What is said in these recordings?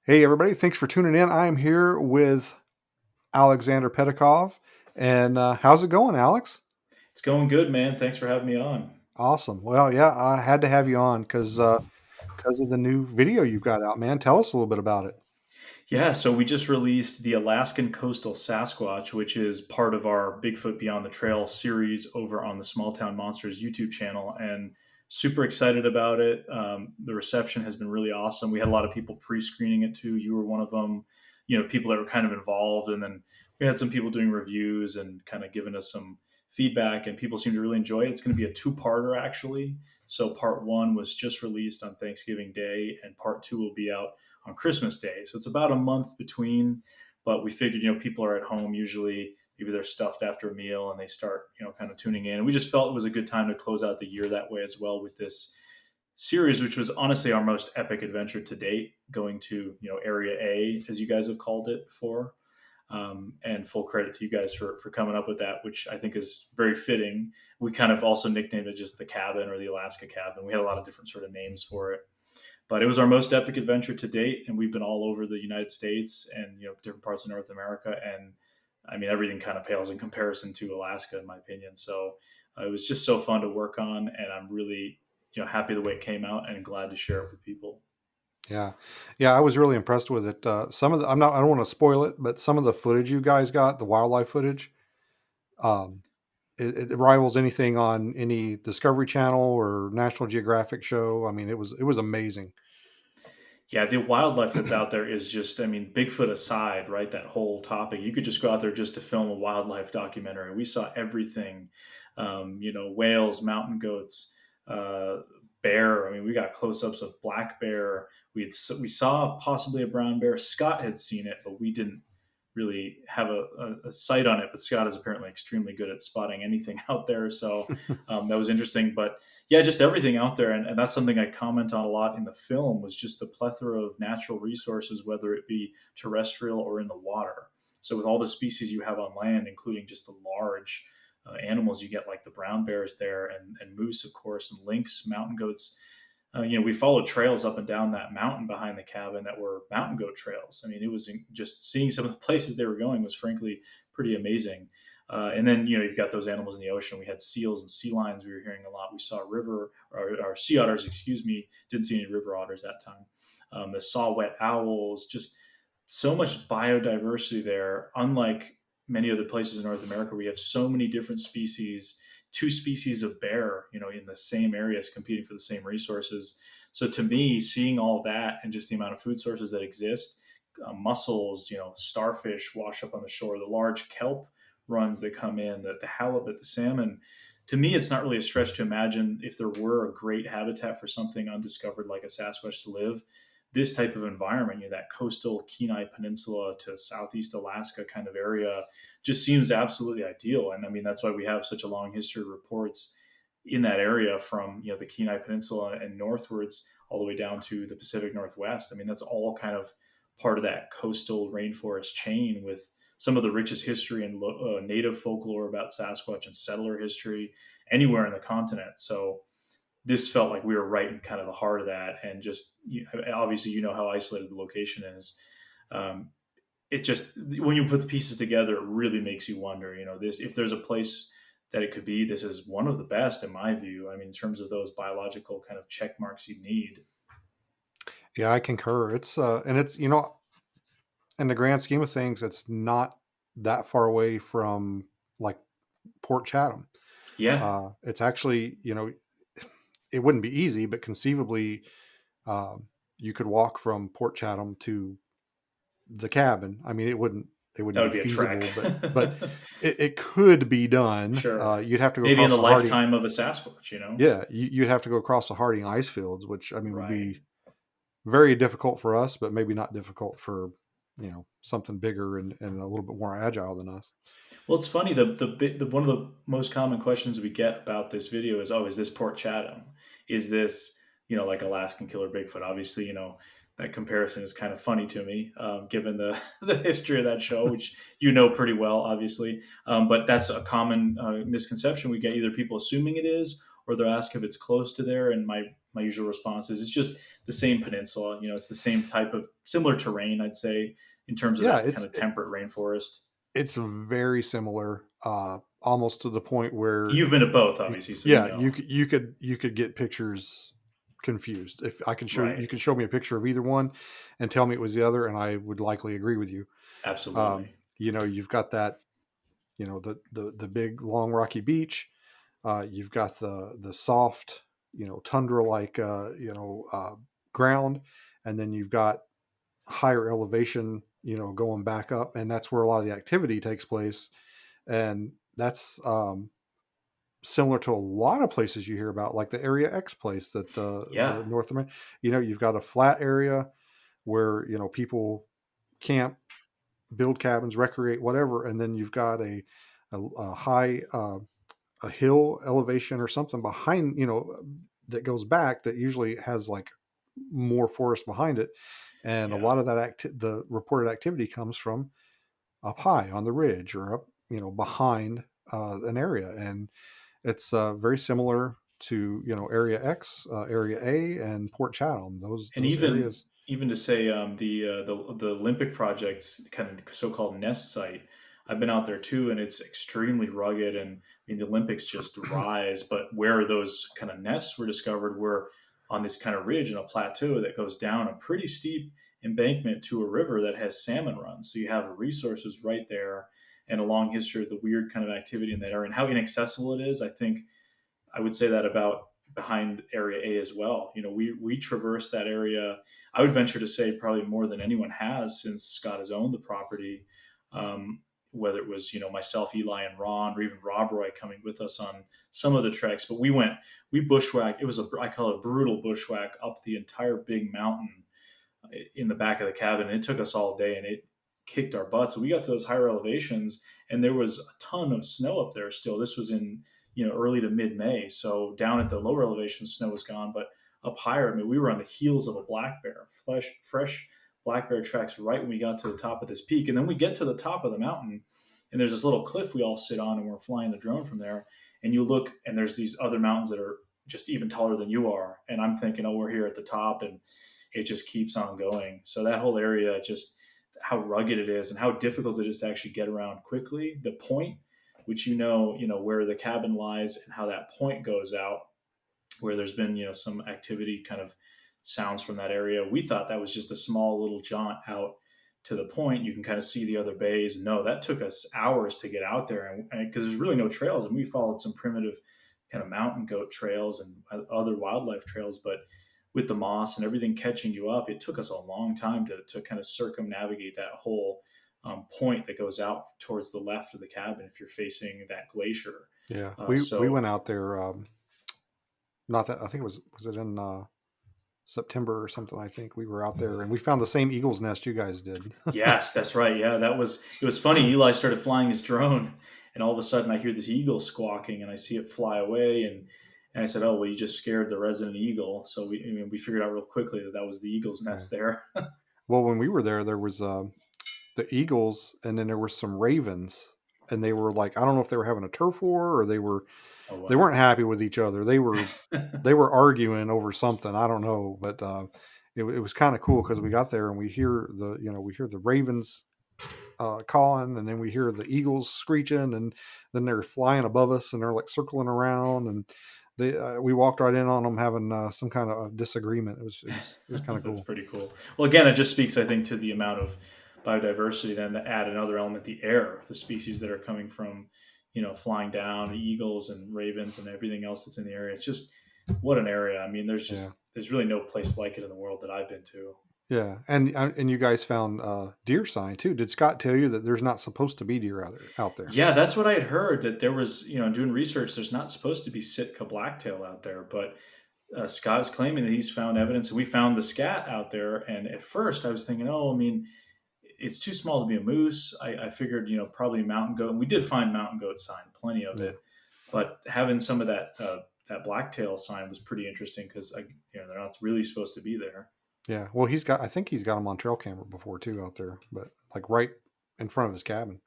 Hey, everybody. Thanks for tuning in. I am here with Aleksander Petakov. And how's it going, Alex? It's going good, man. Thanks for having me on. Awesome. Well, yeah, I had to have you on because of the new video you've got out, man. Tell us a little bit about it. Yeah, so we just released the Alaskan Coastal Sasquatch, which is part of our Bigfoot Beyond the Trail series over on the Small Town Monsters YouTube channel. And super excited about it. The reception has been really awesome. We had a lot of people pre screening it too. You were one of them, people that were kind of involved. And then we had some people doing reviews and kind of giving us some feedback, and people seem to really enjoy it. It's going to be a two-parter, actually. So part one was just released on Thanksgiving Day, and part two will be out on Christmas Day. So it's about a month between, but we figured, people are at home usually. Maybe they're stuffed after a meal and they start, kind of tuning in. And we just felt it was a good time to close out the year that way as well with this series, which was honestly our most epic adventure to date, going to, Area A, as you guys have called it before. And full credit to you guys for coming up with that, which I think is very fitting. We kind of also nicknamed it just the cabin or the Alaska cabin. We had a lot of different sort of names for it, but it was our most epic adventure to date, and we've been all over the United States and different parts of North America, and I mean everything kind of pales in comparison to Alaska, in my opinion. So it was just so fun to work on, and I'm really happy the way it came out, and glad to share it with people. Yeah, yeah, I was really impressed with it. Some of the, I don't want to spoil it, but some of the footage you guys got, the wildlife footage, um, it rivals anything on any Discovery Channel or National Geographic show. I mean, it was amazing. Yeah, the wildlife that's out there is just, I mean, Bigfoot aside, right? That whole topic, you could just go out there just to film a wildlife documentary. We saw everything, whales, mountain goats, uh, bear. I mean, we got close ups of black bear. We saw possibly a brown bear. Scott had seen it, but we didn't really have a sight on it. But Scott is apparently extremely good at spotting anything out there. So that was interesting. But yeah, just everything out there. And that's something I comment on a lot in the film, was just the plethora of natural resources, whether it be terrestrial or in the water. So with all the species you have on land, including just the large animals you get, like the brown bears there, and moose, of course, and lynx, mountain goats. We followed trails up and down that mountain behind the cabin that were mountain goat trails. I mean, it was just seeing some of the places they were going was frankly pretty amazing. And then you've got those animals in the ocean. We had seals and sea lions. We were hearing a lot. We saw river or sea otters. Excuse me. Didn't see any river otters that time. The saw-whet owls. Just so much biodiversity there. Unlike many other places in North America, we have so many different species. Two species of bear, in the same areas competing for the same resources. So to me, seeing all that and just the amount of food sources that exist, mussels, starfish wash up on the shore, the large kelp runs that come in, the halibut, the salmon. To me, it's not really a stretch to imagine if there were a great habitat for something undiscovered like a Sasquatch to live. This type of environment, that coastal Kenai Peninsula to southeast Alaska kind of area, just seems absolutely ideal. And I mean, that's why we have such a long history of reports in that area from the Kenai Peninsula and northwards all the way down to the Pacific Northwest. I mean, that's all kind of part of that coastal rainforest chain with some of the richest history and native folklore about Sasquatch and settler history anywhere in the continent. So this felt like we were right in kind of the heart of that, and just obviously how isolated the location is. Um, it just, when you put the pieces together, it really makes you wonder. This, if there's a place that it could be, this is one of the best in my view. I mean, in terms of those biological kind of check marks you need. Yeah, I concur. It's in the grand scheme of things, it's not that far away from like Port Chatham. Yeah, It's actually, it wouldn't be easy, but conceivably, you could walk from Port Chatham to the cabin. I mean, it that wouldn't be would be a trek. feasible, but it could be done. Sure, You'd have to go maybe in across the the Harding. lifetime of a Sasquatch. Yeah, you'd have to go across the Harding ice fields, which I mean would Right. be very difficult for us, but maybe not difficult for something bigger and a little bit more agile than us. Well, it's funny. The one of the most common questions we get about this video is, "Oh, is this Port Chatham? Is this like Alaskan Killer Bigfoot?" Obviously, that comparison is kind of funny to me, given the the history of that show, which pretty well, obviously. But that's a common misconception we get. Either people assuming it is, or they'll ask if it's close to there, and my usual response is it's just the same peninsula. It's the same type of similar terrain, I'd say, in terms of Yeah, that kind of temperate rainforest. it's very similar, almost to the point where, You've been to both, obviously, so you yeah, know. you could get pictures confused. If I can show Right. you could show me a picture of either one and tell me it was the other, and I would likely agree with you. Absolutely. You've got that, the big long rocky beach. You've got the soft, tundra like, ground, and then you've got higher elevation, going back up, and that's where a lot of the activity takes place. And that's, similar to a lot of places you hear about, like the Area X place that, Yeah. the North America. You've got a flat area where, people camp, build cabins, recreate, whatever, and then you've got a high, a hill elevation or something behind, that goes back, that usually has like more forest behind it, and a Yeah. lot of that the reported activity comes from up high on the ridge, or up, behind, an area. And it's, very similar to, Area X, Area A, and Port Chatham. Those And those areas. even to say, the Olympic project's kind of so-called nest site, I've been out there too, and it's extremely rugged. And I mean, the Olympics just rise, but where those kind of nests were discovered were on this kind of ridge and a plateau that goes down a pretty steep embankment to a river that has salmon runs. So you have resources right there, and a long history of the weird kind of activity in that area and how inaccessible it is. I think I would say that about behind Area A as well. We traverse that area. I would venture to say probably more than anyone has since Scott has owned the property. Whether it was myself, Eli, and Ron, or even Rob Roy coming with us on some of the treks, but we bushwhacked. It was I call it a brutal bushwhack up the entire big mountain in the back of the cabin. And it took us all day, and it kicked our butts. So we got to those higher elevations, and there was a ton of snow up there still. This was in early to mid May. So down at the lower elevation, snow was gone, but up higher, I mean, we were on the heels of a black bear, fresh black bear tracks right when we got to the top of this peak. And then we get to the top of the mountain, and there's this little cliff we all sit on, and we're flying the drone from there. And you look, and there's these other mountains that are just even taller than you are. And I'm thinking, oh, we're here at the top, and it just keeps on going. So that whole area, just how rugged it is and how difficult it is to actually get around quickly. The point, which where the cabin lies and how that point goes out, where there's been some activity kind of sounds from that area. We thought that was just a small little jaunt out to the point. You can kind of see the other bays. No, that took us hours to get out there, and because there's really no trails, and we followed some primitive kind of mountain goat trails and other wildlife trails, but with the moss and everything catching you up, it took us a long time to kind of circumnavigate that whole point that goes out towards the left of the cabin if you're facing that glacier. Yeah, we So went out there. Not that, I think was it in, September or something. I think we were out there, and we found the same eagle's nest you guys did. yes, that's right. Yeah, it was funny. Eli started flying his drone, and all of a sudden I hear this eagle squawking, and I see it fly away, and I said, "Oh, well, you just scared the resident eagle." So we figured out real quickly that that was the eagle's Yeah. nest there. Well, when we were there was, the eagles, and then there were some ravens, and they were like, I don't know if they were having a turf war, or Oh they wow. weren't happy with each other. They were arguing over something. I don't know, but, it was kind of cool, because we got there and we hear the ravens, calling, and then we hear the eagles screeching, and then they're flying above us, and they're like circling around, and we walked right in on them having, some kind of disagreement. It was kind of That's cool. pretty cool. Well, again, it just speaks, I think, to the amount of biodiversity. Then to add another element, the air, the species that are coming from, flying down, the eagles and ravens and everything else that's in the area. It's just what an area. I mean, Yeah. there's really no place like it in the world that I've been to. Yeah, and you guys found, deer sign too. Did Scott tell you that there's not supposed to be deer out there? Yeah, that's what I had heard. That there was, doing research. There's not supposed to be Sitka blacktail out there, but Scott is claiming that he's found evidence. We found the scat out there, and at first I was thinking, oh, I mean, it's too small to be a moose. I figured, probably mountain goat. And we did find mountain goat sign, plenty of Yeah, it. But having some of that blacktail sign was pretty interesting because they're not really supposed to be there. yeah. Well, I think he's got them on trail camera before too out there, but like right in front of his cabin.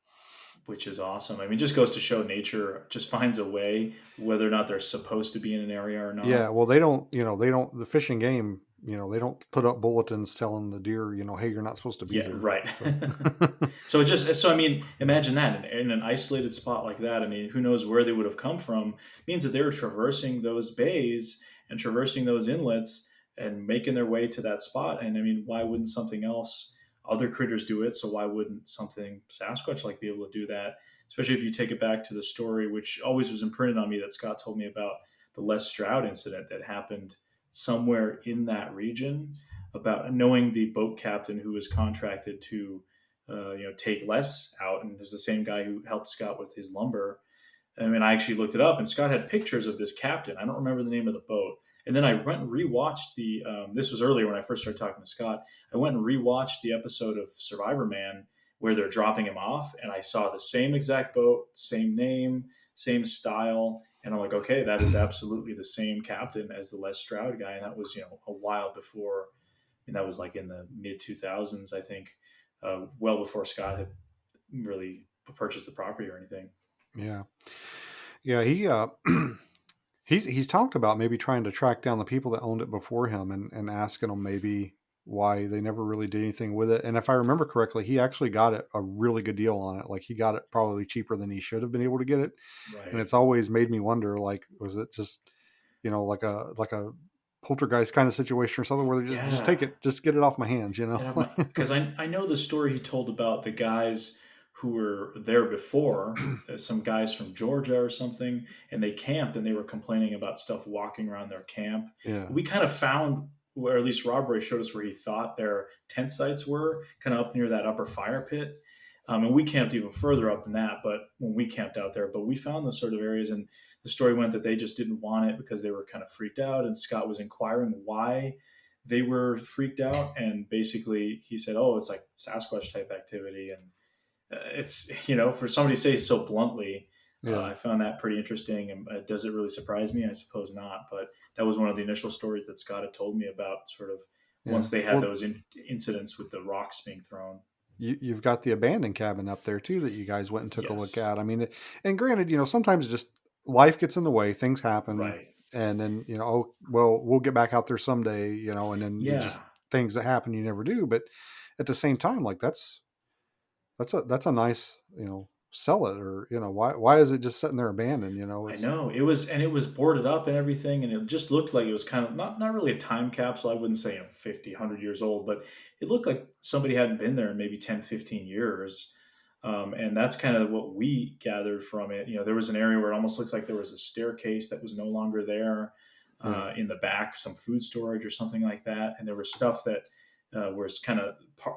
which is awesome. I mean, just goes to show nature just finds a way, whether or not they're supposed to be in an area or Yeah, not. well, they don't, they don't, the Fish and Game, they don't put up bulletins telling the deer, hey, you're not supposed to be Yeah, here. right. So, So it just so I mean, imagine that in an isolated spot like that. I mean, who knows where they would have come from? It means that they were traversing those bays and traversing those inlets and making their way to that spot. And I mean, why wouldn't something else? Other critters do it, so why wouldn't something Sasquatch like be able to do that? Especially if you take it back to the story, which always was imprinted on me that Scott told me about the Les Stroud incident that happened somewhere in that region about knowing the boat captain who was contracted to take Les out, and it was the same guy who helped Scott with his lumber. I mean, I actually looked it up, and Scott had pictures of this captain. I don't remember the name of the boat. And then I went and rewatched the. This was earlier when I first started talking to Scott. I went and rewatched the episode of Survivor Man where they're dropping him off, and I saw the same exact boat, same name, same style, and I'm like, okay, that is absolutely the same captain as the Les Stroud guy, and that was a while before. And that was like in the mid 2000s, I think, well before Scott had really purchased the property or anything. yeah. Yeah, he's talked about maybe trying to track down the people that owned it before him and asking them maybe why they never really did anything with it. And if I remember correctly, he actually got it a really good deal on it. Like he got it probably cheaper than he should have been able to get it. And Right. it's always made me wonder, like, was it just, like a poltergeist kind of situation or something where they just take Yeah. it, just get it off my hands, And I'm because I know the story he told about the guys who were there before. There's some guys from Georgia or something, and they camped and they were complaining about stuff walking around their camp. Yeah. We kind of found, or at least Rob Ray showed us where he thought their tent sites were, kind of up near that upper fire pit. And we camped even further up than that, but when we camped out there, but we found those sort of areas, and the story went that they just didn't want it because they were kind of freaked out. And Scott was inquiring why they were freaked out, and basically he said, "Oh, it's like Sasquatch type activity," and it's for somebody to say so bluntly. Yeah. I found that pretty interesting. And does it really surprise me? I suppose not. But that was one of the initial stories that Scott had told me about. Sort of Yeah. once they had Well, those incidents with the rocks being thrown. you've got the abandoned cabin up there too that you guys went and took a look Yes. at. I mean, and granted, sometimes just life gets in the way, things happen, Right. and then oh well, we'll get back out there someday, and then you Yeah. just things that happen you never do. But at the same time, like that's a nice sell it, or why is it just sitting there abandoned? I It's know it was boarded up and everything, and it just looked like it was kind of not really a time capsule. I wouldn't say 50, 100 years old, but it looked like somebody hadn't been there in maybe 10, 15 years. And that's kind of what we gathered from it. There was an area where it almost looks like there was a staircase that was no longer there yeah, in the back, some food storage or something like that. And there was stuff that was kind of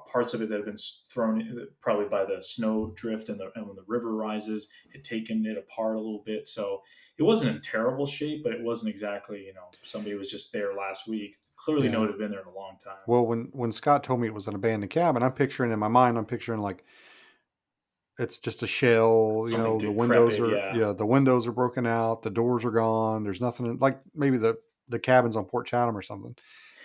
parts of it that had been thrown probably by the snow drift and when the river rises, had taken it apart a little bit. So it wasn't in terrible shape, but it wasn't exactly, somebody was just there last week. Clearly, no yeah. one had been there in a long time. Well, when Scott told me it was an abandoned cabin, I'm picturing in my mind, I'm picturing like it's just a shell. Something The windows decrepit, are yeah. yeah, the windows are broken out, the doors are gone. There's nothing like maybe the cabins on Port Chatham or something.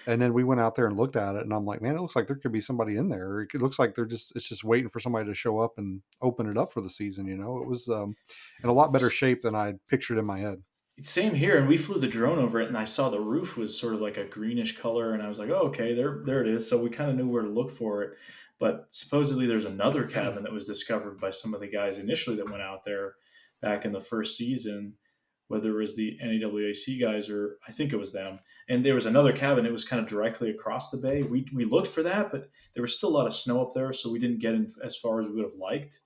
And then we went out there and looked at it, and I'm like, man, it looks like there could be somebody in there. It looks like it's just waiting for somebody to show up and open it up for the season. It was in a lot better shape than I pictured in my head. Same here, and we flew the drone over it, and I saw the roof was sort of like a greenish color, and I was like, "Oh, okay, there it is." So we kind of knew where to look for it. But supposedly, there's another cabin that was discovered by some of the guys initially that went out there back in the first season, whether it was the NAWAC guys or I think it was them. And there was another cabin. It was kind of directly across the bay. We looked for that, but there was still a lot of snow up there, so we didn't get in as far as we would have liked.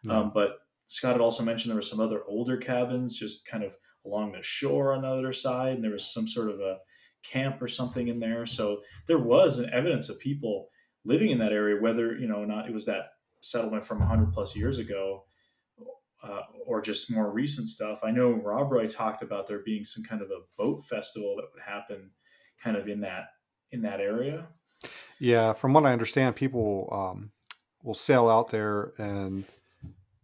Yeah, But Scott had also mentioned there were some other older cabins just kind of along the shore on the other side, and there was some sort of a camp or something in there. So there was an evidence of people living in that area, whether or not it was that settlement from 100 plus years ago, or just more recent stuff. I know Rob Roy talked about there being some kind of a boat festival that would happen, kind of in that area. yeah. From what I understand, people will sail out there and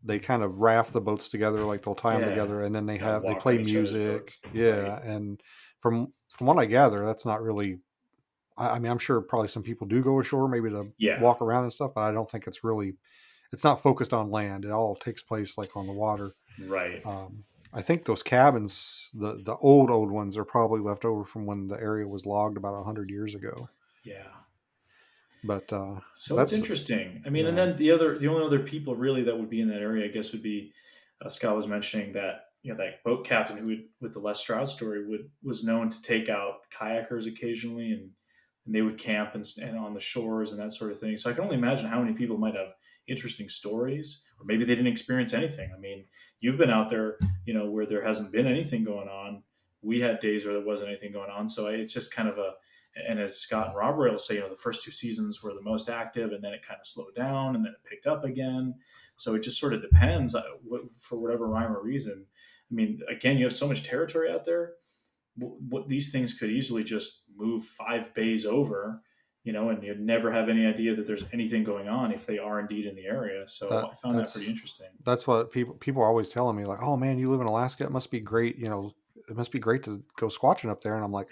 they kind of raft the boats together, like they'll tie them Yeah, together, and then kind of they walk play on each other's music. boats, right? Yeah, and from what I gather, that's not really. I mean, I'm sure probably some people do go ashore maybe to Yeah, walk around and stuff, but I don't think it's really it's not focused on land. It all takes place like on the water. Right. I think those cabins, the old ones, are probably left over from when the area was logged about 100 years ago. Yeah. But So it's that's interesting. I mean, and yeah, then the only other people really that would be in that area, I guess, would be Scott was mentioning that that boat captain who would, with the Les Stroud story, would was known to take out kayakers occasionally, and they would camp and on the shores and that sort of thing. So I can only imagine how many people might have interesting stories, or maybe they didn't experience anything. I mean, you've been out there, where there hasn't been anything going on. We had days where there wasn't anything going on, so it's just kind of a and as Scott and Robert will say, the first two seasons were the most active, and then it kind of slowed down, and then it picked up again. So it just sort of depends for whatever rhyme or reason. I mean, again, you have so much territory out there. What these things could easily just move 5 bays over, and you'd never have any idea that there's anything going on if they are indeed in the area. So that I found that pretty that's interesting. that's what people are always telling me, like, oh man, you live in Alaska, it must be great. It must be great to go squatching up there. And I'm like,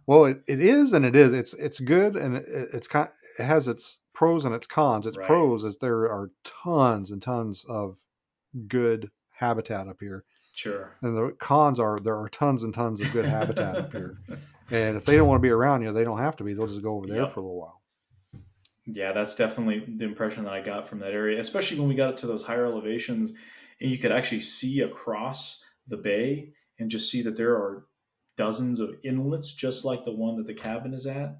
well, it is, and it is. It's good, and it has its pros and its cons. Its Right. pros is there are tons and tons of good habitat up here, Sure. and the cons are there are tons and tons of good habitat up here. And if they don't want to be around you, they don't have to be. They'll just go over there for Yep. a little while. Yeah, that's definitely the impression that I got from that area, especially when we got to those higher elevations and you could actually see across the bay and just see that there are dozens of inlets just like the one that the cabin is at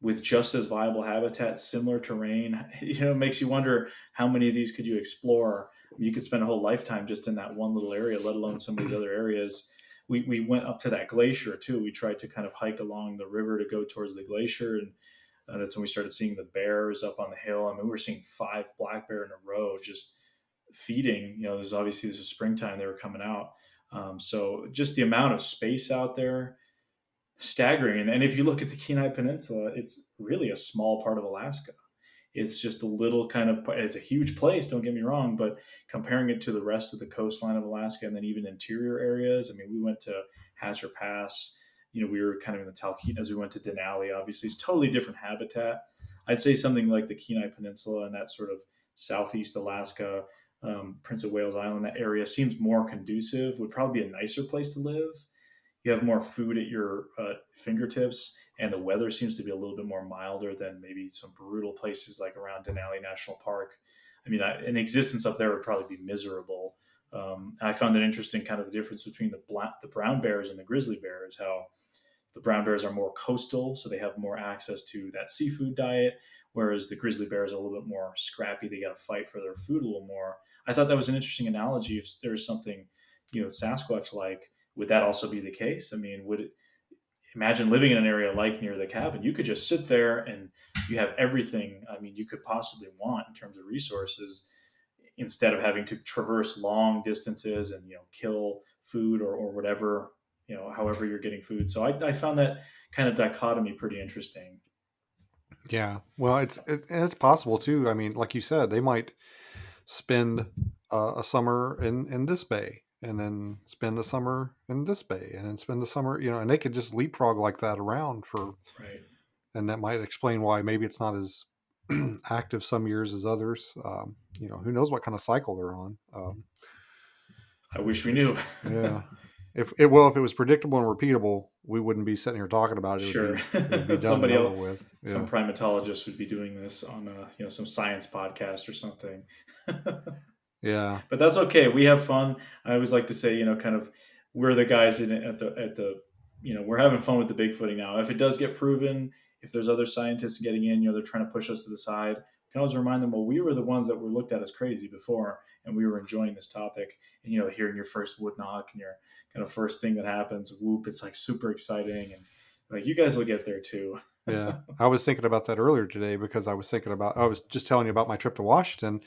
with just as viable habitat, similar terrain. It makes you wonder how many of these could you explore. I mean, you could spend a whole lifetime just in that one little area, let alone some of these other areas. We went up to that glacier too. We tried to kind of hike along the river to go towards the glacier, and that's when we started seeing the bears up on the hill. I mean, we were seeing 5 black bear in a row just feeding. This is springtime; they were coming out. So just the amount of space out there, staggering. And if you look at the Kenai Peninsula, it's really a small part of Alaska. It's just a little kind of, it's a huge place, don't get me wrong, but comparing it to the rest of the coastline of Alaska and then even interior areas, I mean, we went to Hatcher Pass, we were kind of in the Talkeetnas, we went to Denali, obviously. It's totally different habitat. I'd say something like the Kenai Peninsula and that sort of southeast Alaska, Prince of Wales Island, that area seems more conducive, would probably be a nicer place to live. You have more food at your fingertips, and the weather seems to be a little bit more milder than maybe some brutal places like around Denali National Park. I mean, an existence up there would probably be miserable. And I found it interesting, kind of the difference between the brown bears and the grizzly bears. How the brown bears are more coastal, so they have more access to that seafood diet, whereas the grizzly bears are a little bit more scrappy. They got to fight for their food a little more. I thought that was an interesting analogy. If there's something, Sasquatch like, would that also be the case? I mean, imagine living in an area like near the cabin? You could just sit there and you have everything. I mean, you could possibly want in terms of resources instead of having to traverse long distances and kill food or whatever, however you're getting food. So I found that kind of dichotomy pretty interesting. Yeah, well, and it's possible too. I mean, like you said, they might spend a summer in this bay, and then spend a summer in this bay, and then spend the summer, and they could just leapfrog like that around for, Right. and that might explain why maybe it's not as active some years as others. Who knows what kind of cycle they're on. I wish we It's knew. yeah. If it was predictable and repeatable, we wouldn't be sitting here talking about it. Sure. It would be done and Somebody over else, with. some Yeah, primatologist would be doing this on some science podcast or something. yeah, But that's okay. We have fun. I always like to say, kind of, we're the guys in it at the, we're having fun with the bigfooting now. If it does get proven, if there's other scientists getting in, they're trying to push us to the side. We can always remind them, well, we were the ones that were looked at as crazy before, and we were enjoying this topic. And hearing your first wood knock and your kind of first thing that happens, whoop, it's like super exciting, and like you guys will get there too. yeah. I was thinking about that earlier today because I was just telling you about my trip to Washington,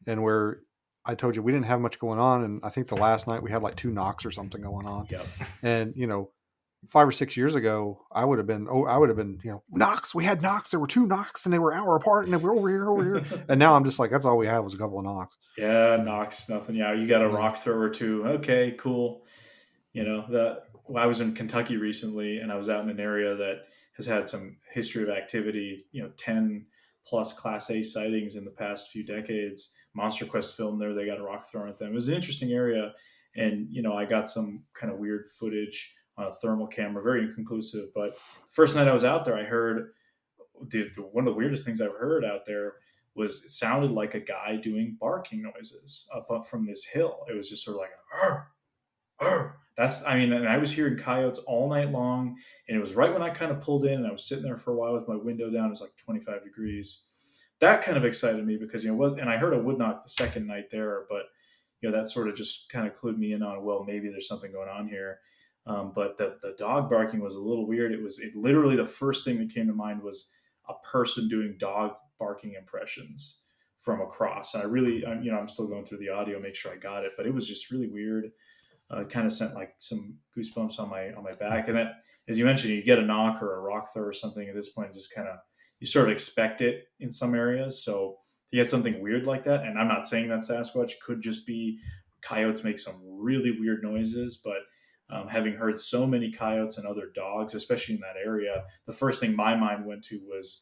and where I told you we didn't have much going on, and I think the last night we had like two knocks or something going on, Yep. and 5 or 6 years ago, I would have been, knocks. We had knocks. There were two knocks, and they were an hour apart, and they were over here. And now I'm just like, that's all we had was a couple of knocks. Yeah, Yeah, knocks, nothing. Yeah, you got a yeah, rock thrower too. Okay, cool. That well, I was in Kentucky recently, and I was out in an area that has had some history of activity. 10 plus Class A sightings in the past few decades. Monster Quest filmed there; they got a rock thrown at them. It was an interesting area, and I got some kind of weird footage on a thermal camera, very inconclusive. But the first night I was out there, I heard one of the weirdest things I've heard out there was it sounded like a guy doing barking noises up from this hill. It was just sort of like, "Arr, arr." And I was hearing coyotes all night long, and it was right when I kind of pulled in, and I was sitting there for a while with my window down. It was like 25 degrees. That kind of excited me because and I heard a wood knock the second night there, but that sort of just kind of clued me in on, well, maybe there's something going on here. But the dog barking was a little weird. It literally, the first thing that came to mind was a person doing dog barking impressions from across. And I'm still going through the audio, make sure I got it, but it was just really weird. Kind of sent like some goosebumps on my back. And that, as you mentioned, you get a knock or a rock throw or something at this point, just kind of, you sort of expect it in some areas. So to get something weird like that, and I'm not saying that Sasquatch, could just be coyotes make some really weird noises, but having heard so many coyotes and other dogs, especially in that area, the first thing my mind went to was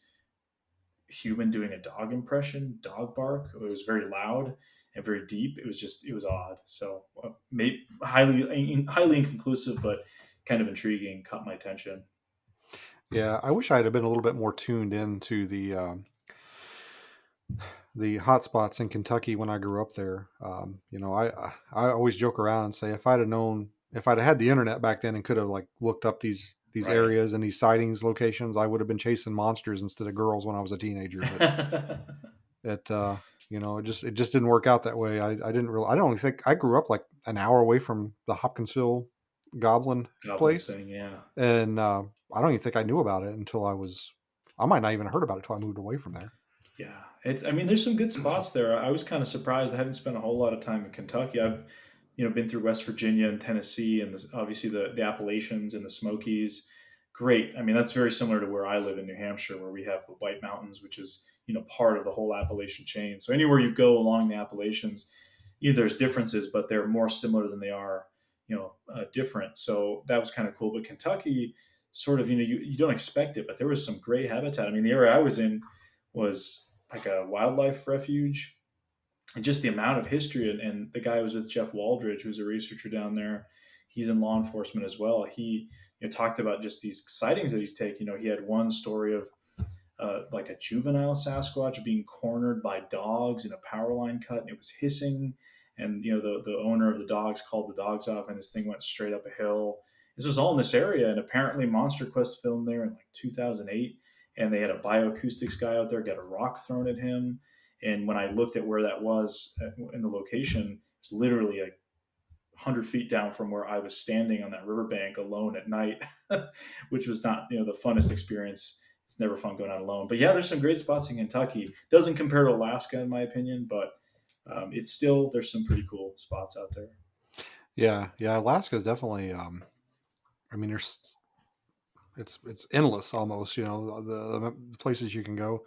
human doing a dog impression, dog bark. It was very loud and very deep. It was odd. So maybe highly inconclusive, but kind of intriguing. Caught my attention. Yeah, I wish I had been a little bit more tuned into the hot spots in Kentucky when I grew up there. I always joke around and say if I'd have known, if I'd have had the internet back then and could have like looked up these Right. areas and these sightings locations, I would have been chasing monsters instead of girls when I was a teenager. But it it just didn't work out that way. I didn't really, I don't think I grew up like an hour away from the Hopkinsville Goblin Goblins place, thing, yeah. and I don't even think I knew about it until I might not even heard about it until I moved away from there. Yeah, it's. I mean, there's some good spots there. I was kind of surprised. I hadn't spent a whole lot of time in Kentucky. I've, been through West Virginia and Tennessee, and obviously the Appalachians and the Smokies. Great. I mean, that's very similar to where I live in New Hampshire, where we have the White Mountains, which is part of the whole Appalachian chain. So anywhere you go along the Appalachians, there's differences, but they're more similar than they are, different. So that was kind of cool. But Kentucky, sort of, you don't expect it, but there was some great habitat. I mean, the area I was in was like a wildlife refuge, and just the amount of history. And the guy was with Jeff Waldridge, who's a researcher down there. He's in law enforcement as well. He talked about just these sightings that he's taken. He had one story of like a juvenile Sasquatch being cornered by dogs in a power line cut, and it was hissing. And the owner of the dogs called the dogs off, and this thing went straight up a hill. This was all in this area, and apparently Monster Quest filmed there in like 2008. And they had a bioacoustics guy out there get a rock thrown at him. And when I looked at where that was in the location, it's literally like 100 feet down from where I was standing on that riverbank alone at night, which was not the funnest experience. It's never fun going out alone. But yeah, there's some great spots in Kentucky. Doesn't compare to Alaska in my opinion, but it's still, there's some pretty cool spots out there. Yeah, yeah, Alaska is definitely. I mean, it's endless almost. The places you can go.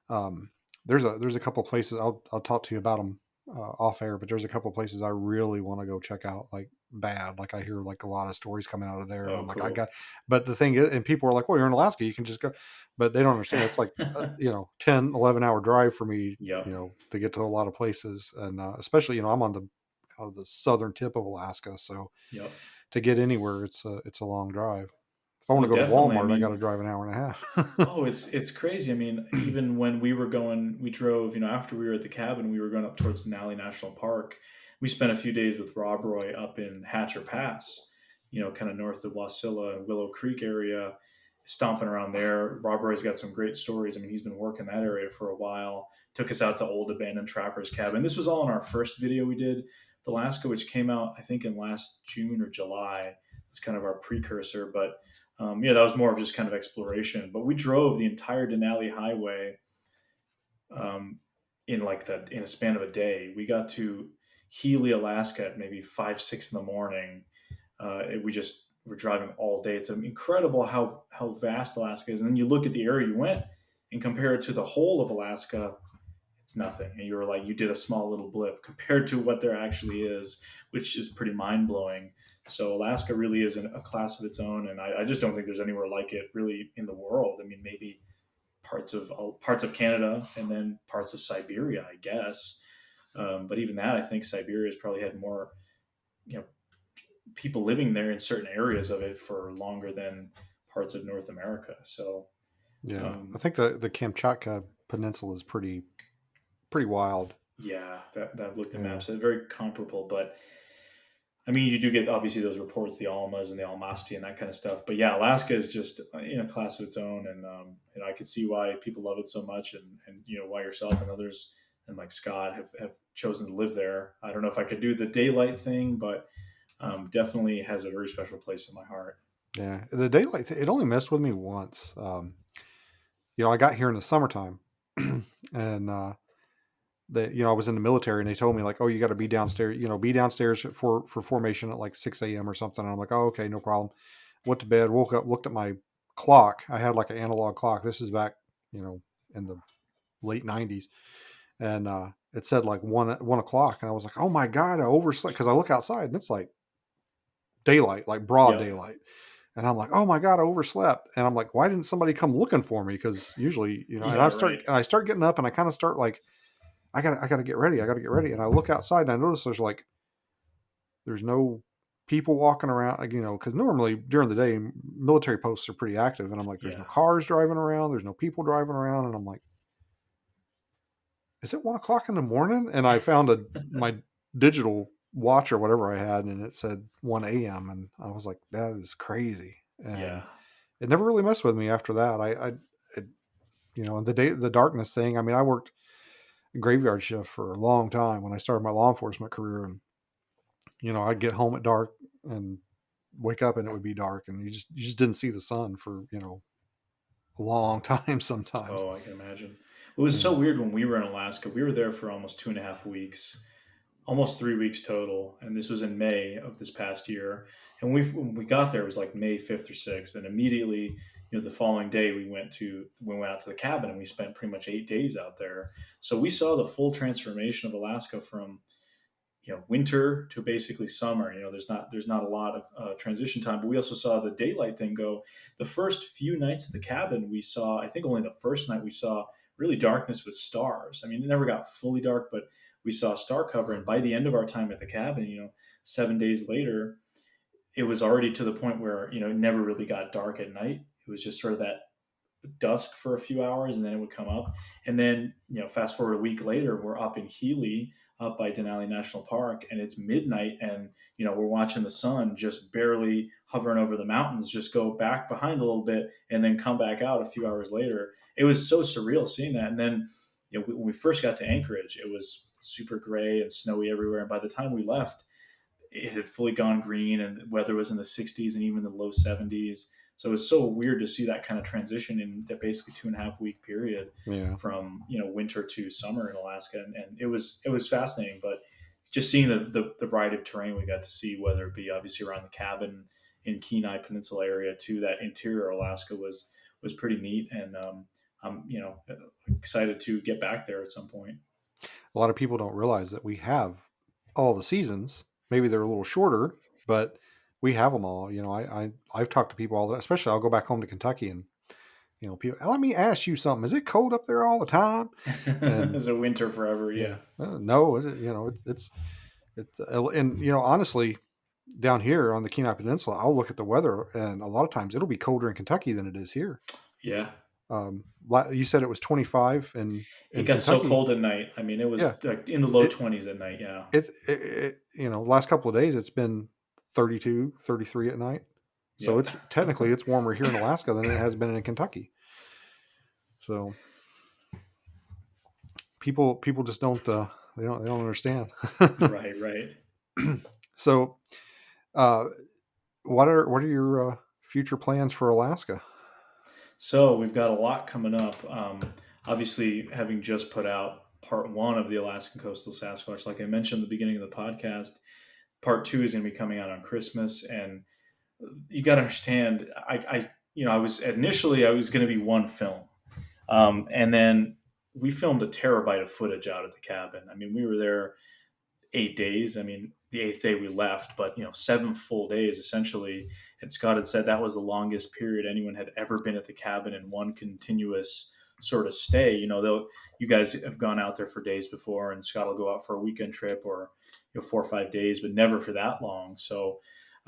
Um, there's a couple places I'll talk to you about them off air, but there's a couple places I really want to go check out, like bad. Like I hear like a lot of stories coming out of there, and Oh, I'm like, I cool. got. But the thing is, and people are like, well, you're in Alaska, you can just go, but they don't understand. It's like 10, 11 hour drive for me, Yep. to get to a lot of places, and especially I'm on the kind of the southern tip of Alaska, so Yep. to get anywhere, it's a long drive. If I want Oh, to go to definitely. I Walmart, I got to mean, drive an hour and a half. oh, it's crazy. I mean, even when we were going, we drove. After we were at the cabin, we were going up towards Denali National Park. We spent a few days with Rob Roy up in Hatcher Pass, kind of north of Wasilla and Willow Creek area, stomping around there. Rob Roy's got some great stories. I mean, he's been working that area for a while. Took us out to old abandoned trappers cabin. This was all in our first video we did, with Alaska, which came out I think in last June or July. It's kind of our precursor, but that was more of just kind of exploration. But we drove the entire Denali Highway um, in a span of a day. We got to Healy, Alaska at maybe 5, 6 in the morning. We just were driving all day. It's incredible how vast Alaska is. And then you look at the area you went and compare it to the whole of Alaska. It's nothing. And you were like, you did a small little blip compared to what there actually is, which is pretty mind blowing. So Alaska really is a class of its own. And I just don't think there's anywhere like it really in the world. I mean, maybe parts of Canada, and then parts of Siberia, I guess. But even that, I think Siberia has probably had more, you know, people living there in certain areas of it for longer than parts of North America. So Yeah, I um, think the Kamchatka Peninsula is pretty wild. yeah, that I've looked at Yeah, maps. They're very comparable, but I mean, you do get obviously those reports, the Almas and the Almasti and that kind of stuff. But yeah, Alaska is just in a class of its own, and I could see why people love it so much, and why yourself and others and like Scott have chosen to live there. I don't know if I could do the daylight thing, but definitely has a very special place in my heart. yeah. The daylight it only messed with me once. I got here in the summertime, and I was in the military, and they told me like, oh, you got to be downstairs. Be downstairs for formation at like 6 a.m. or something. And I'm like, oh, okay, no problem. Went to bed, woke up, looked at my clock. I had like an analog clock. This is back, in the late '90s, and it said like 1 o'clock, and I was like, oh my god, I overslept because I look outside and it's like daylight, like broad Yep. daylight. And I'm like, oh my god, I overslept. And I'm like, why didn't somebody come looking for me? Because usually, and Yeah. Right. I start getting up, and I kind of start like, I gotta get ready. I gotta get ready. And I look outside, and I notice there's no people walking around, like, because normally during the day, military posts are pretty active. And I'm like, there's no Yeah. cars driving around. There's no people driving around. And I'm like, is it 1 o'clock in the morning? And I found my digital watch or whatever I had, and it said 1 a.m. And I was like, that is crazy. And Yeah. it never really messed with me after that. It, and the darkness thing. I mean, I worked graveyard shift for a long time when I started my law enforcement career, and I'd get home at dark and wake up, and it would be dark, and you just didn't see the sun for a long time sometimes. Oh, I can imagine. It was so Yeah, weird when we were in Alaska. We were there for almost 2.5 weeks, almost 3 weeks total, and this was in May of this past year. And when we got there, it was like May 5th or 6th, and immediately, the following day we went out to the cabin, and we spent pretty much 8 days out there. So we saw the full transformation of Alaska from winter to basically summer. There's not a lot of transition time, but we also saw the daylight thing go. The first few nights at the cabin, we saw, I think only the first night we saw really darkness with stars. I mean, it never got fully dark, but we saw star cover. And by the end of our time at the cabin, 7 days later, it was already to the point where it never really got dark at night. It was just sort of that dusk for a few hours, and then it would come up. And then, fast forward a week later, we're up in Healy, up by Denali National Park, and it's midnight, and we're watching the sun just barely hovering over the mountains, just go back behind a little bit, and then come back out a few hours later. It was so surreal seeing that. And then, when we first got to Anchorage, it was super gray and snowy everywhere. And by the time we left, it had fully gone green, and the weather was in the 60s and even the low 70s. So it was so weird to see that kind of transition in that basically 2.5 week period yeah. from winter to summer in Alaska, and it was fascinating. But just seeing the variety of terrain we got to see, whether it be obviously around the cabin in Kenai Peninsula area to that interior Alaska, was pretty neat. And I'm excited to get back there at some point. A lot of people don't realize that we have all the seasons. Maybe they're a little shorter, but we have them all. I've talked to people all that, especially I'll go back home to Kentucky, and people, let me ask you something. Is it cold up there all the time? And As a winter forever, yeah, yeah. no, and honestly, down here on the Kenai Peninsula, I'll look at the weather, and a lot of times it'll be colder in Kentucky than it is here. Yeah. You said it was 25 It in got so Kentucky. cold at night. I mean, it was Yeah, like in the low it 20s at night. Yeah. last couple of days it's been 32, 33 at night. So Yep. it's technically it's warmer here in Alaska than it has been in Kentucky. So people just don't they don't understand. Right. Right. So uh, what are your future plans for Alaska? So we've got a lot coming up. Obviously, having just put out part one of the Alaskan Coastal Sasquatch, like I mentioned at the beginning of the podcast, part two is going to be coming out on Christmas. And you got to understand, I was going to be one film. And then we filmed a terabyte of footage out at the cabin. I mean, we were there 8 days. I mean, the eighth day we left, but 7 full days essentially. And Scott had said that was the longest period anyone had ever been at the cabin in one continuous sort of stay. You guys have gone out there for days before, and Scott will go out for a weekend trip or 4 or 5 days, but never for that long. So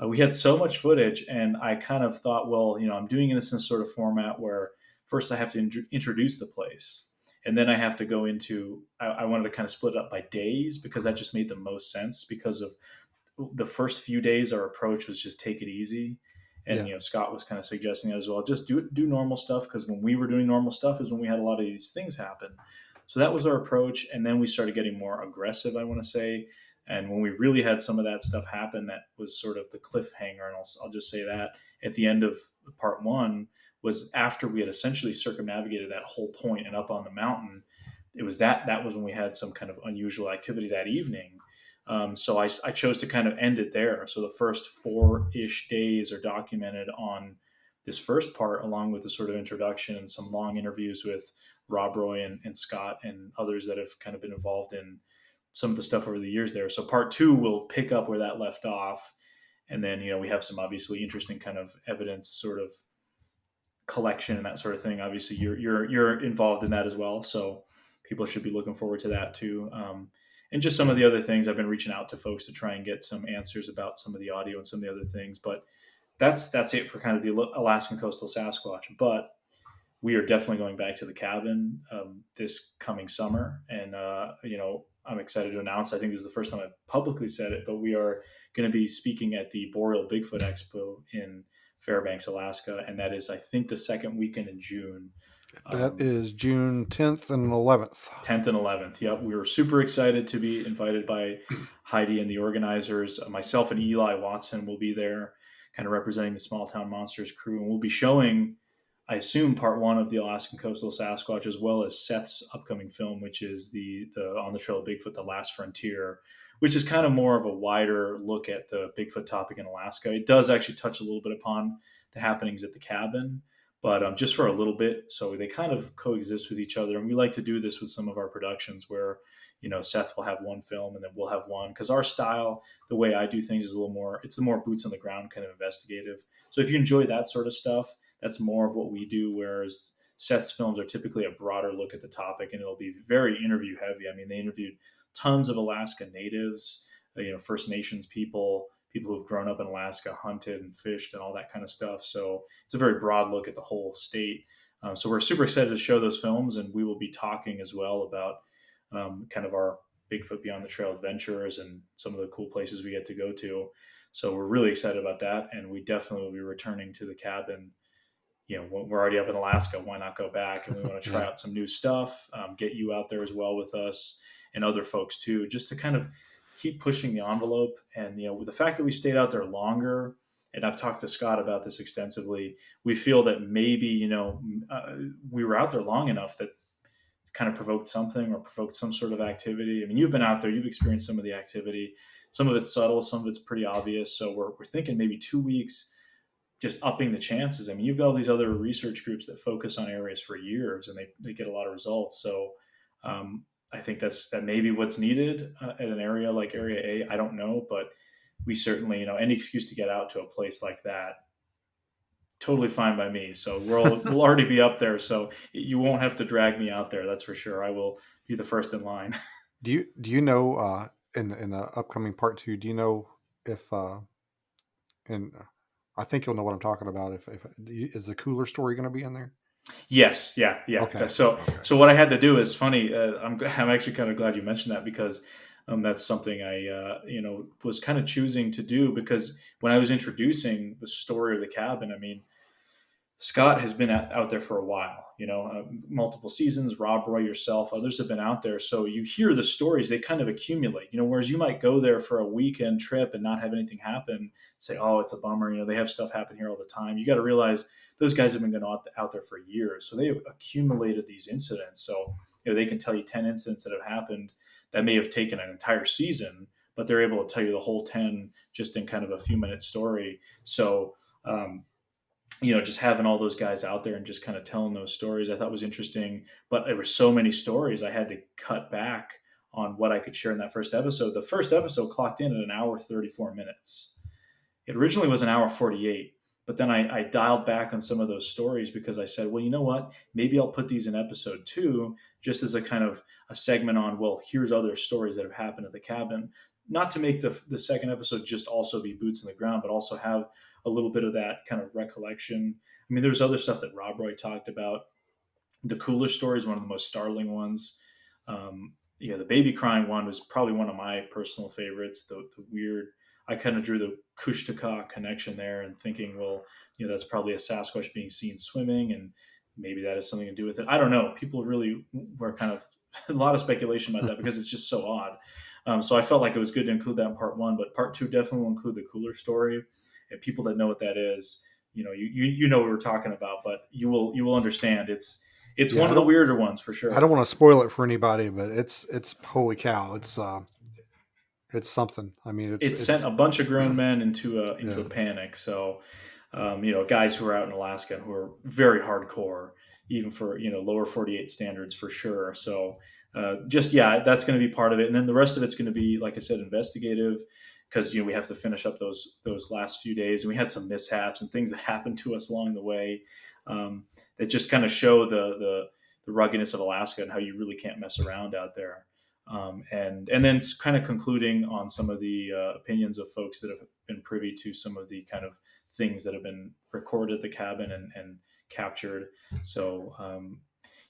we had so much footage, and I kind of thought, well, I'm doing this in a sort of format where first I have to introduce the place, and then I have to go into. I wanted to kind of split it up by days because that just made the most sense. Because of the first few days, our approach was just take it easy, and Yeah. Scott was kind of suggesting that as well. Just do normal stuff, because when we were doing normal stuff is when we had a lot of these things happen. So that was our approach, and then we started getting more aggressive, I want to say. And when we really had some of that stuff happen, that was sort of the cliffhanger. And I'll just say that at the end of part one was after we had essentially circumnavigated that whole point and up on the mountain. It was that was when we had some kind of unusual activity that evening. So I chose to kind of end it there. So the first 4-ish days are documented on this first part, along with the sort of introduction and some long interviews with Rob Roy and Scott and others that have kind of been involved in some of the stuff over the years there. So part two will pick up where that left off. And then, we have some obviously interesting kind of evidence sort of collection and that sort of thing. Obviously you're involved in that as well. So people should be looking forward to that too. And just some of the other things, I've been reaching out to folks to try and get some answers about some of the audio and some of the other things, but that's it for kind of the Alaskan Coastal Sasquatch. But we are definitely going back to the cabin this coming summer. And, I'm excited to announce, I think this is the first time I've publicly said it, but we are going to be speaking at the Boreal Bigfoot Expo in Fairbanks, Alaska. And that is, I think, the second weekend in June. That is June 10th and 11th. 10th and 11th. Yep. We were super excited to be invited by Heidi and the organizers. Myself and Eli Watson will be there, kind of representing the Small Town Monsters crew. And we'll be showing, I assume, part one of the Alaskan Coastal Sasquatch, as well as Seth's upcoming film, which is the On the Trail of Bigfoot, The Last Frontier, which is kind of more of a wider look at the Bigfoot topic in Alaska. It does actually touch a little bit upon the happenings at the cabin, but just for a little bit. So they kind of coexist with each other. And we like to do this with some of our productions where, Seth will have one film and then we'll have one. Because our style, the way I do things is a little more, it's the more boots on the ground kind of investigative. So if you enjoy that sort of stuff, that's more of what we do. Whereas Seth's films are typically a broader look at the topic, and it'll be very interview heavy. I mean, they interviewed tons of Alaska natives, First Nations people who've grown up in Alaska, hunted and fished and all that kind of stuff. So it's a very broad look at the whole state. So we're super excited to show those films, and we will be talking as well about kind of our Bigfoot Beyond the Trail adventures and some of the cool places we get to go to. So we're really excited about that, and we definitely will be returning to the cabin. We're already up in Alaska. Why not go back? And we want to try out some new stuff, get you out there as well with us and other folks too, just to kind of keep pushing the envelope. And, with the fact that we stayed out there longer, and I've talked to Scott about this extensively, we feel that maybe, we were out there long enough that kind of provoked something or provoked some sort of activity. I mean, you've been out there, you've experienced some of the activity. Some of it's subtle, some of it's pretty obvious. So we're thinking maybe 2 weeks, just upping the chances. I mean, you've got all these other research groups that focus on areas for years, and they get a lot of results. So I think that may be what's needed at an area like Area A. I don't know, but we certainly, any excuse to get out to a place like that, totally fine by me. So we'll already be up there, so you won't have to drag me out there. That's for sure. I will be the first in line. Do you know in the upcoming part two? Do you know if and I think you'll know what I'm talking about. If is the cooler story going to be in there? Yes, yeah, yeah. Okay, So, okay, so what I had to do is funny. I'm actually kind of glad you mentioned that, because that's something I was kind of choosing to do, because when I was introducing the story of the cabin, I mean, Scott has been out there for a while, multiple seasons. Rob Roy, yourself, others have been out there. So you hear the stories, they kind of accumulate, whereas you might go there for a weekend trip and not have anything happen, say, oh, it's a bummer. They have stuff happen here all the time. You got to realize those guys have been going out there for years. So they have accumulated these incidents. So, they can tell you 10 incidents that have happened that may have taken an entire season, but they're able to tell you the whole 10 just in kind of a few minute story. So, just having all those guys out there and just kind of telling those stories, I thought was interesting. But there were so many stories, I had to cut back on what I could share in that first episode. The first episode clocked in at an hour 34 minutes. It originally was an hour 48, But then I dialed back on some of those stories because I said, well, you know what? Maybe I'll put these in episode 2 just as a kind of a segment on, well, here's other stories that have happened at the cabin. Not to make the second episode just also be boots in the ground, but also have a little bit of that kind of recollection. I mean, there's other stuff that Rob Roy talked about. The cooler story is one of the most startling ones. The baby crying one was probably one of my personal favorites. The weird, I kind of drew the Kushtaka connection there and thinking, well, that's probably a Sasquatch being seen swimming, and maybe that has something to do with it. I don't know. People really were kind of a lot of speculation about that because it's just so odd. So I felt like it was good to include that in part 1, but part 2 definitely will include the cooler story. And people that know what that is, you know what we're talking about, but you will understand. It's Yeah, one of the weirder ones for I don't sure. want to spoil it for anybody, but it's holy cow, it's something. I mean, It sent it's a bunch of grown men into a yeah, panic. So, guys who are out in Alaska who are very hardcore, even for lower 48 standards for sure. So, just yeah, that's going to be part of it, and then the rest of it's going to be, like I said, investigative because we have to finish up those last few days, and we had some mishaps and things that happened to us along the way that just kind of show the ruggedness of Alaska and how you really can't mess around out there. And then kind of concluding on some of the opinions of folks that have been privy to some of the kind of things that have been recorded at the cabin and captured. So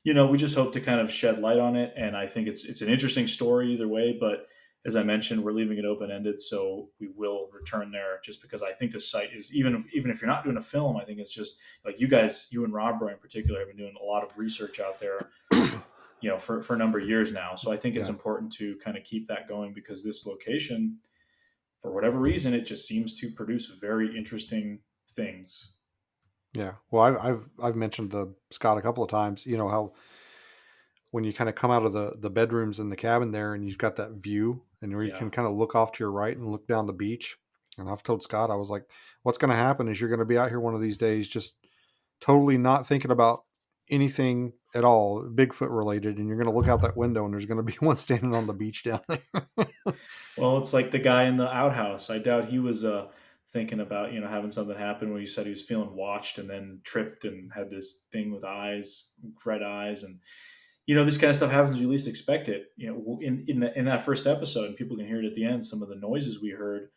we just hope to kind of shed light on it, and I think it's an interesting story either way. But as I mentioned, we're leaving it open ended, so we will return there. Just because I think the site is even if you're not doing a film, I think it's just like you guys, you and Rob Roy in particular, have been doing a lot of research out there for a number of years now. So I think it's yeah, important to kind of keep that going because this location, for whatever reason, it just seems to produce very interesting things. yeah. Well, I've mentioned to Scott a couple of times. You know how when you kind of come out of the bedrooms in the cabin there, and you've got that view, and where you Yeah. can kind of look off to your right and look down the beach. And I've told Scott, I was like, what's going to happen is you're going to be out here one of these days, just totally not thinking about anything at all Bigfoot related, and you're going to look out that window, and there's going to be one standing on the beach down there. Well, it's like the guy in the outhouse. I doubt he was thinking about having something happen when he said he was feeling watched and then tripped and had this thing with eyes, red eyes, and this kind of stuff happens when you least expect it. In that first episode, and people can hear it at the end. Some of the noises we heard,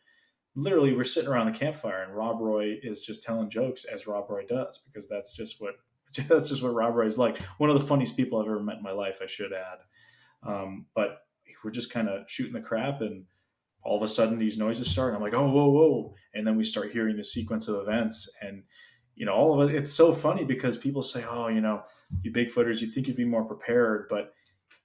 literally, we're sitting around the campfire, and Rob Roy is just telling jokes as Rob Roy does because that's just what Rob Roy is like. One of the funniest people I've ever met in my life, I should add. But we're just kind of shooting the crap, and all of a sudden these noises start. And I'm like, oh, whoa, whoa, and then we start hearing the sequence of events, and all of it. It's so funny because people say, oh, you Bigfooters, you think you'd be more prepared, but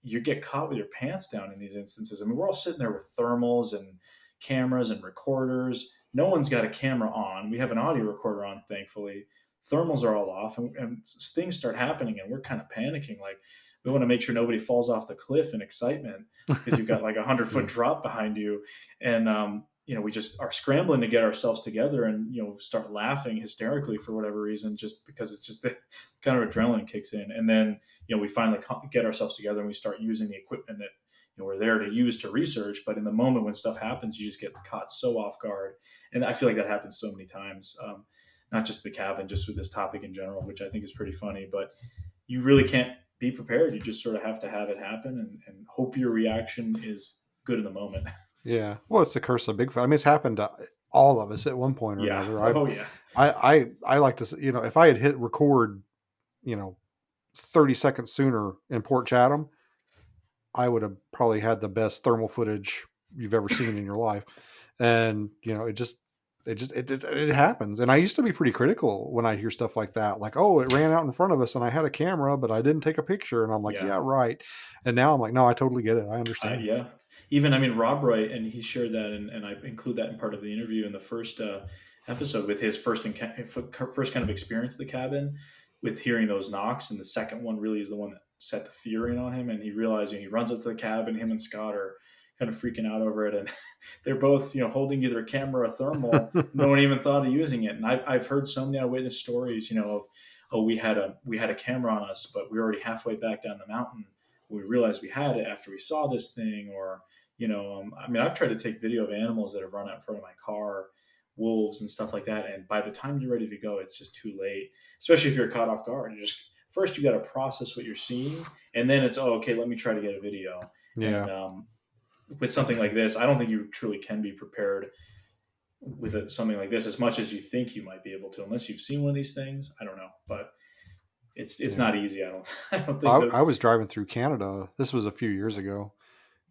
you get caught with your pants down in these instances. I mean, we're all sitting there with thermals and cameras and recorders. No one's got a camera on. We have an audio recorder on, thankfully. Thermals are all off, and things start happening, and we're kind of panicking. Like, we want to make sure nobody falls off the cliff in excitement because you've got like a 100-foot Yeah, drop behind you. And, we just are scrambling to get ourselves together and, start laughing hysterically for whatever reason, just because it's just the kind of adrenaline kicks in. And then, we finally get ourselves together and we start using the equipment that we're there to use to research. But in the moment when stuff happens, you just get caught so off guard, and I feel like that happens so many times. Not just the cabin, just with this topic in general, which I think is pretty funny. But you really can't be prepared. You just sort of have to have it happen and hope your reaction is good in the moment. yeah. Well, it's the curse of Bigfoot. I mean, it's happened to all of us at one point or Yeah. another. Oh yeah. I like to, if I had hit record, you know, 30 seconds sooner in Port Chatham, I would have probably had the best thermal footage you've ever seen in your life. And it happens. And I used to be pretty critical when I hear stuff like that, like, oh, it ran out in front of us and I had a camera, but I didn't take a picture. And I'm like, Yeah. yeah, right. And now I'm like, no, I totally get it. I understand. Yeah. Even, I mean, Rob Roy, and he shared that, and I include that in part of the interview in the first episode with his first kind of experience at the cabin with hearing those knocks. And the second one really is the one that set the fear in on him. And he realized, he runs up to the cabin, him and Scott are kind of freaking out over it. And they're both, holding either a camera or a thermal. No one even thought of using it. And I've heard so many eyewitness stories, of, oh, we had a camera on us, but we were already halfway back down the mountain. We realized we had it after we saw this thing. Or I mean, I've tried to take video of animals that have run out in front of my car wolves and stuff like that. And by the time you're ready to go, it's just too late, especially if you're caught off guard. You just, first, you got to process what you're seeing. And then it's, oh, okay, let me try to get a video. Yeah. And with something like this, I don't think you truly can be prepared with something like this as much as you think you might be able to, unless you've seen one of these things. I don't know, but it's Yeah. not easy. I don't I don't think I that. was driving through Canada. This was a few years ago,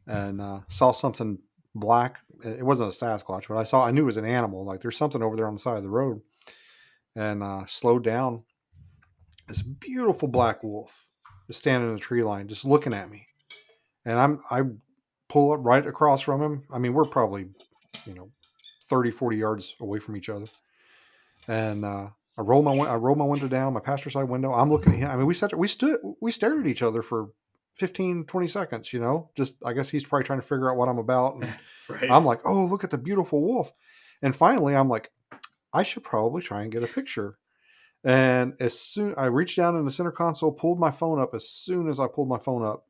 and saw something black. It wasn't a Sasquatch, but I knew it was an animal. Like there's something over there on the side of the road, and slowed down. This beautiful black wolf is standing in the tree line, just looking at me, and I pull up right across from him. I mean, we're probably, you know, 30, 40 yards away from each other, and I roll my window down, my passenger side window. I'm looking at him. I mean, we stared at each other for 15, 20 seconds. Just I guess he's probably trying to figure out what I'm about, and Right. I'm like, oh, look at the beautiful wolf. And finally, I'm like, I should probably try and get a picture. And as soon I reached down in the center console, pulled my phone up. As soon as I pulled my phone up,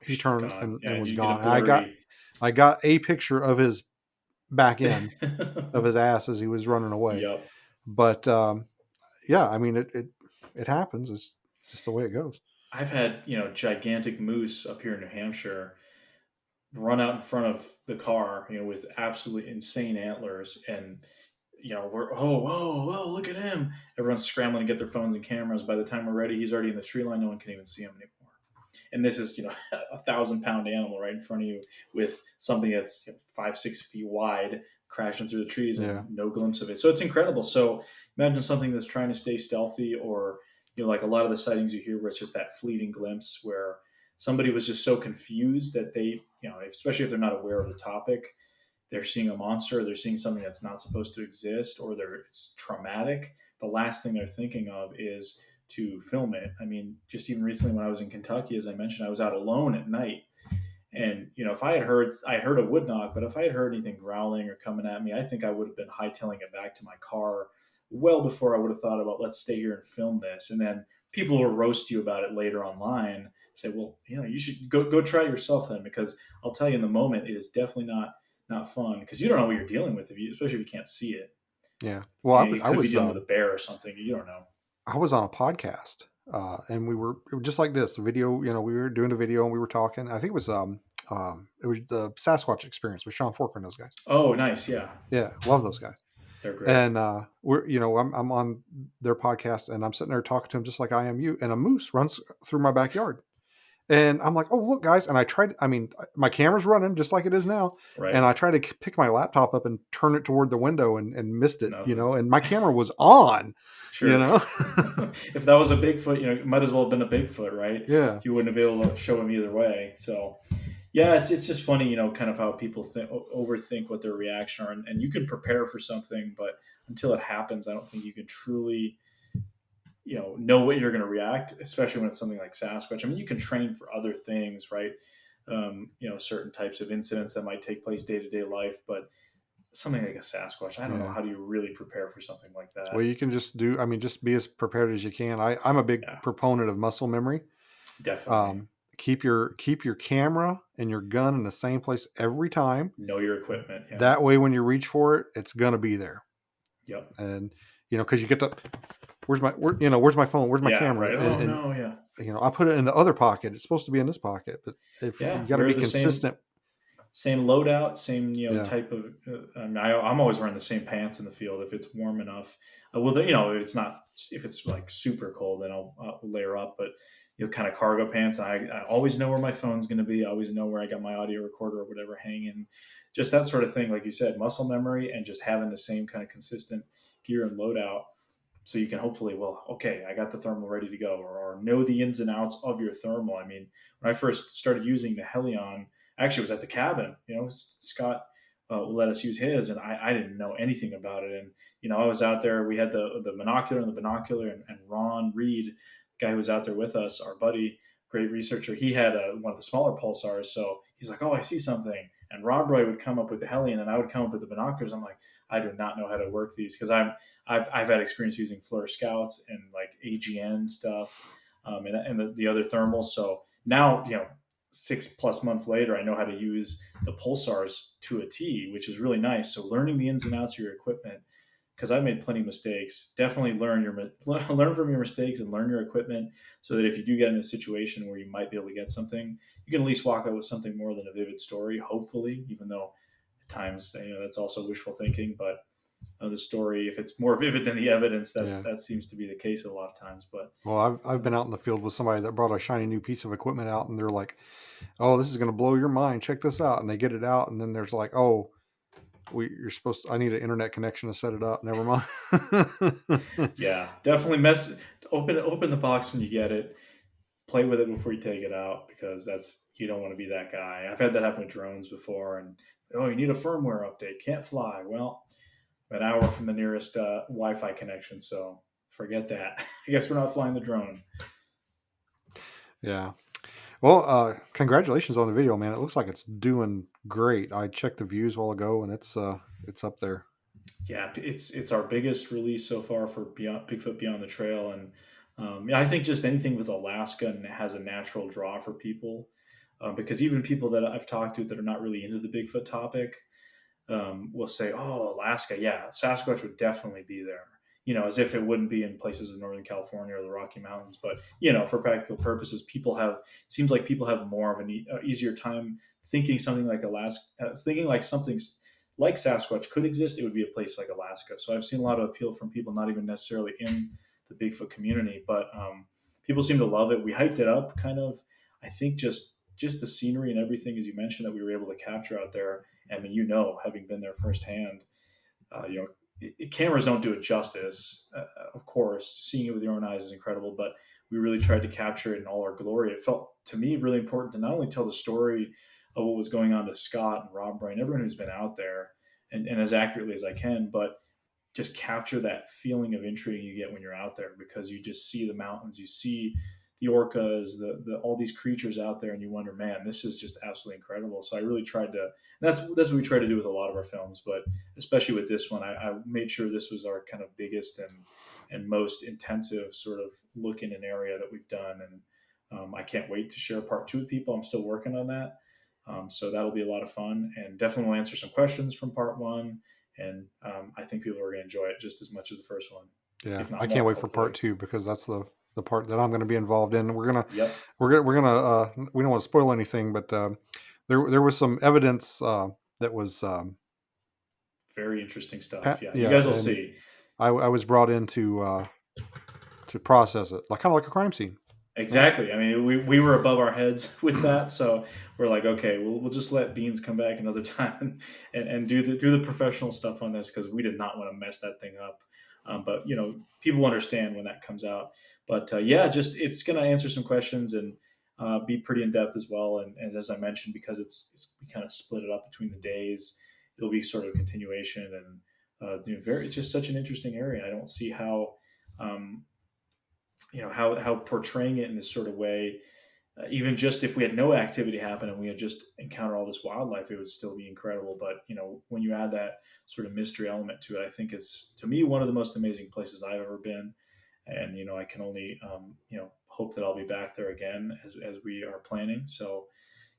he turned Gone. and Yeah, was you get a gone. And blurry. I got a picture of his back end of his ass as he was running away. Yep. But yeah, I mean it happens. It's just the way it goes. I've had, gigantic moose up here in New Hampshire run out in front of the car, with absolutely insane antlers. And, we're, oh, whoa, whoa, look at him. Everyone's scrambling to get their phones and cameras. By the time we're ready, he's already in the tree line. No one can even see him anymore. And this is, a 1,000-pound animal right in front of you with something that's 5, 6 feet wide crashing through the trees and Yeah. no glimpse of it. So it's incredible. So imagine something that's trying to stay stealthy, or, like a lot of the sightings you hear where it's just that fleeting glimpse where somebody was just so confused that they, especially if they're not aware of the topic, they're seeing a monster, they're seeing something that's not supposed to exist, or it's traumatic. The last thing they're thinking of is to film it. I mean, just even recently when I was in Kentucky, as I mentioned, I was out alone at night. And, if I heard a wood knock, but if I had heard anything growling or coming at me, I think I would have been hightailing it back to my car well before I would have thought about, let's stay here and film this. And then people will roast you about it later online, say, well, you should go try it yourself then, because I'll tell you, in the moment, it is definitely not fun, because you don't know what you're dealing with, especially if you can't see it. Yeah. Well, You could be dealing with a bear or something. You don't know. I was on a podcast, and it was just like this. The video, we were doing a video and we were talking. I think it was the Sasquatch Experience with Sean Forker and those guys. Oh, nice. Yeah. Yeah, love those guys. They're great. And I'm on their podcast, and I'm sitting there talking to them just like I am you. And a moose runs through my backyard. And I'm like, oh, look, guys. And my camera's running just like it is now. And Right. I tried to pick my laptop up and turn it toward the window and missed it, Nothing. and my camera was on, you Sure. know? If that was a Bigfoot, it might as well have been a Bigfoot, right? Yeah. You wouldn't have been able to show him either way. So, yeah, it's just funny, kind of how people overthink what their reaction are, and you can prepare for something, but until it happens, I don't think you can truly, know what you're going to react, especially when it's something like Sasquatch. I mean, you can train for other things, right? Certain types of incidents that might take place day to day life, but something like a Sasquatch, I don't know. Yeah. How do you really prepare for something like Well, that? you can just be as prepared as you can. I'm a big Yeah, proponent of muscle memory. definitely. Um, keep your camera and your gun in the same place every time. Know your equipment. Yeah. That way, when you reach for it, it's gonna be there. Yep. And because you get the where's my phone? Where's my Yeah. camera? Right. Oh And no. Yeah. I put it in the other pocket. It's supposed to be in this pocket, but if you Yeah. got to Wear be the same consistent. same loadout, same Yeah, type of. I'm always wearing the same pants in the field if it's warm enough. If it's not, if it's like super cold, then I'll layer up. But kind of cargo pants. I always know where my phone's going to be. I always know where I got my audio recorder or whatever hanging. Just that sort of thing, like you said, muscle memory, and just having the same kind of consistent gear and loadout, so you can hopefully, well, okay, I got the thermal ready to go, or know the ins and outs of your thermal. I mean, when I first started using the Helion, actually it was at the cabin. Scott let us use his, and I didn't know anything about it. And I was out there. We had the monocular and the binocular, and Ron Reed, guy who was out there with us, our buddy, great researcher, he had one of the smaller pulsars. So he's like, "Oh, I see something." And Rob Roy would come up with the Helion, and I would come up with the binoculars. I'm like, I do not know how to work these, because I've had experience using FLIR Scouts and like AGN stuff, and the other thermals. So now 6+ months later, I know how to use the pulsars to a T, which is really nice. So learning the ins and outs of your equipment, because I've made plenty of mistakes. Definitely learn from your mistakes and learn your equipment, so that if you do get in a situation where you might be able to get something, you can at least walk out with something more than a vivid story. Hopefully, even though at times that's also wishful thinking, but the story, if it's more vivid than the evidence, Yeah. that seems to be the case a lot of times. But Well, I've been um, out in the field with somebody that brought a shiny new piece of equipment out, and they're like, "Oh, this is going to blow your mind. Check this out." And they get it out, and then there's like, "Oh, you're supposed to, I need an internet connection to set it up." Never mind. yeah, definitely open the box when you get it. Play with it before you take it out, because you don't want to be that guy. I've had that happen with drones before, and oh, you need a firmware update, can't fly. Well, I'm an hour from the nearest Wi-Fi connection, so forget that. I guess we're not flying the drone. Yeah. Well, congratulations on the video, man. It looks like it's doing great. I checked the views a while ago, and it's up there. Yeah, it's our biggest release so far for Bigfoot Beyond the Trail, and yeah, I think just anything with Alaska has a natural draw for people, because even people that I've talked to that are not really into the Bigfoot topic will say, "Oh, Alaska, yeah, Sasquatch would definitely be there." As if it wouldn't be in places in Northern California or the Rocky Mountains. But for practical purposes, it seems like people have more of an easier time thinking something like Alaska, thinking like something like Sasquatch could exist. It would be a place like Alaska. So I've seen a lot of appeal from people not even necessarily in the Bigfoot community, but people seem to love it. We hyped it up, kind of. I think just the scenery and everything, as you mentioned, that we were able to capture out there. I mean, having been there firsthand, cameras don't do it justice. Of course, seeing it with your own eyes is incredible, but we really tried to capture it in all our glory. It felt to me really important to not only tell the story of what was going on to Scott and Rob Brian, everyone who's been out there, and as accurately as I can, but just capture that feeling of intrigue you get when you're out there, because you just see the mountains, you see the orcas, the all these creatures out there, and you wonder, man, this is just absolutely incredible. So I really tried to. That's what we try to do with a lot of our films, but especially with this one, I made sure this was our kind of biggest and most intensive sort of look in an area that we've done, and I can't wait to share part two with people. I'm still working on that. So that'll be a lot of fun, and definitely will answer some questions from part one. And I think people are going to enjoy it just as much as the first one, Yeah, if I not can't more, wait for part hopefully. two because that's the part that I'm going to be involved in. Yep. We're gonna we don't want to spoil anything, but there was some evidence that was Very interesting stuff. Yeah, you yeah, guys will and see. I was brought in to process it, like kind of like a crime scene. Yeah, Exactly. I mean, we were above our heads with that, so we're like, okay, we'll just let Beans come back another time and do the professional stuff on this, because we did not want to mess that thing up. But people understand when that comes out. But yeah, just it's going to answer some questions and be pretty in depth as well. And as I mentioned, because we kind of split it up between the days, it'll be sort of a continuation, and it's just such an interesting area. I don't see how. Um, how portraying it in this sort of way, even just if we had no activity happen and we had just encountered all this wildlife, it would still be incredible. But when you add that sort of mystery element to it, I think it's, to me, one of the most amazing places I've ever been. And I can only hope that I'll be back there again as we are planning. So